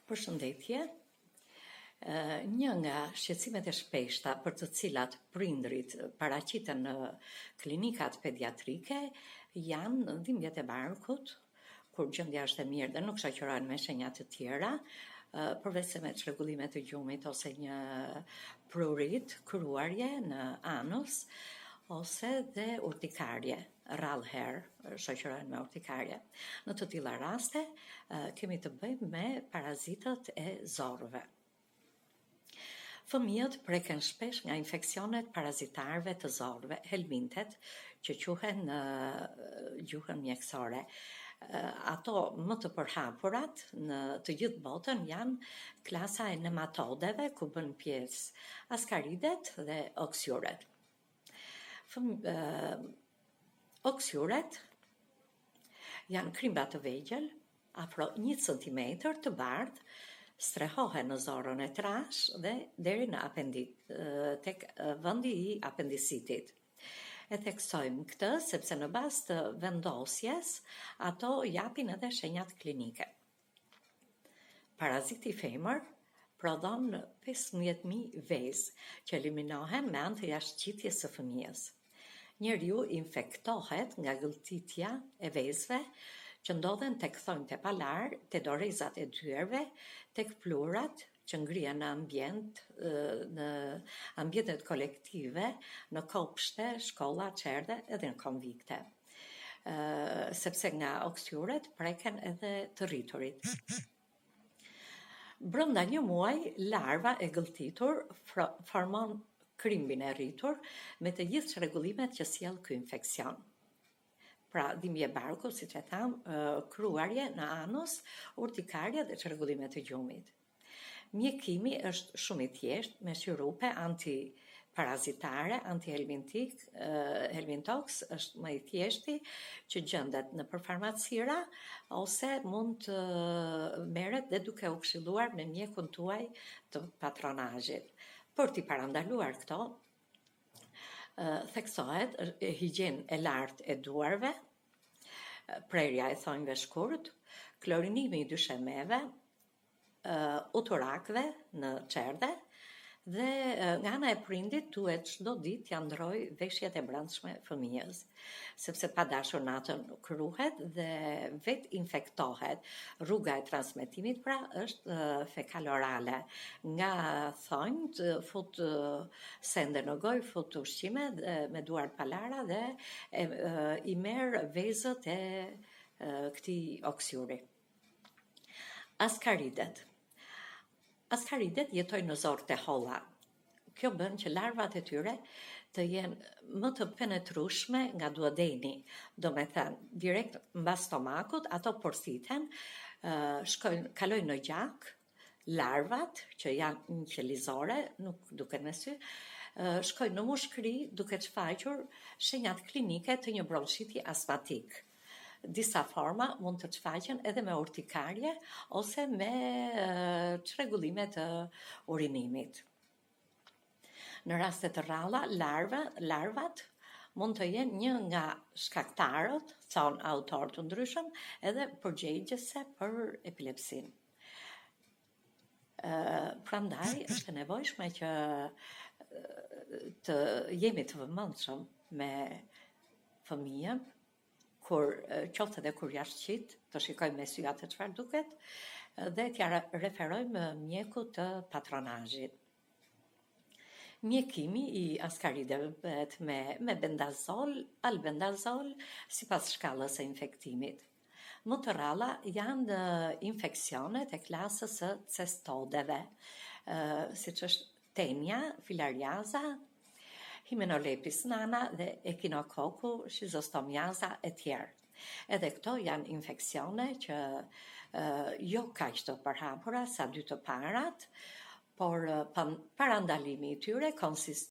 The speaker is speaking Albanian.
Përshëndetje. Një nga shqetësimet e shpeshta për të cilat prindrit paraqiten në klinikat pediatrike janë dhimbjet e barkut, kur gjendja është e mirë dhe nuk shoqërohen me shenja të tjera, përveç se me çrregullime të gjumit ose një prurit, kruarje në anus, ose dhe urtikarje, rrallëherë shoqërohen me urtikarje. Në të tilla raste, kemi të bëjmë me parazitët e zorrëve. Fëmijët preken shpesh nga infeksionet parazitarëve të zorrëve, helmintet, që quhen në gjuhën mjekësore. Ato më të përhapurat në të gjithë botën janë klasa e nematodeve, ku bën pjesë askaridet dhe oksyuret. Oksyuret janë krimba të vegjël, afro 1 cm të bardhë, strehohen në zorrën e trash dhe deri në apendit, tek vendi i apendicitit. E theksojmë këtë sepse në bazë të vendosjes ato japin edhe shenjat klinike. Paraziti femër prodhon 15.000 vezë që eliminohen me anë të jashtëqitjes së fëmijës. Njeriu infektohet nga gëlltitja e vezëve që ndodhen tek thonjtë e palar, te dorezat e dyerve, tek plurat që ngrihen në ambient, në ambientet kolektive, në kopshte, shkolla, çerdhe edhe në konvikte. Sepse nga oksyuret preken edhe të rriturit. Brenda një muaji, larva e gëlltitur formon krimbin e rritur me të gjithë çrregullimet që sjell ky infeksion. Pra, dhimbje barku, siç e tham, kruarje në anus, urtikarje dhe çrregullime të gjumit. Mjekimi është shumë i thjeshtë me sirupe antiparazitare, antihelmintik, helmintox është më i thjeshti që gjendet nëpër farmacira ose mund të merret dhe duke u këshilluar me mjekun tuaj të patronazhit. Për t'i parandaluar këto, theksohet higjenë e lartë e duarve, prerja e thonjve shkurt, klorinimi i dyshemeve, uturakëve në çerdhe dhe nga ana e prindit duhet çdo ditë t'ia ndroj veshjet e brendshme fëmijës, sepse pa dashur natën kruhet dhe vet infektohet. Rruga e transmetimit pra është fekalorale. Nga thonjt fut sende në gojë, fut ushqime me duart palara dhe i merr vezët e këtij oksyuri. Askaridet jetojnë në zorët e holla. Kjo bën që larvat e tyre të jenë më të penetrueshme nga duodeni, do me thënë, direkt mbas stomakut, ato porthiten, kalojnë në gjak, larvat, që janë qelizore, nuk duken me sy, shkojnë në mushkëri duke shfaqur shenjat klinike të një bronshiti astmatik. Disa forma mund të shfaqen edhe me urtikarje ose me çrregullime të urinimit. Në raste të rralla, larvat mund të jenë një nga shkaktarët, thon autor të ndryshëm, edhe përgjegjëse për epilepsinë. Prandaj është e nevojshme që të jemi të vëmendshëm me fëmijën, qoftë edhe kur jashtëqit, të shikojmë me sy atë çfarë duket dhe t'ja referojmë mjekut të patronazhit. Mjekimi i askarideve bëhet me bendazol, albendazol, sipas shkallës së infektimit. Më të rralla janë infeksionet e klasës së cestodeve, siç është tenja, filariaza, Hymenopletis nana dhe echinococcus schizostomiaza e tjerë. Edhe këto janë infeksione që jo kaq të përhapura sa dy të parat, por parandalimi i tyre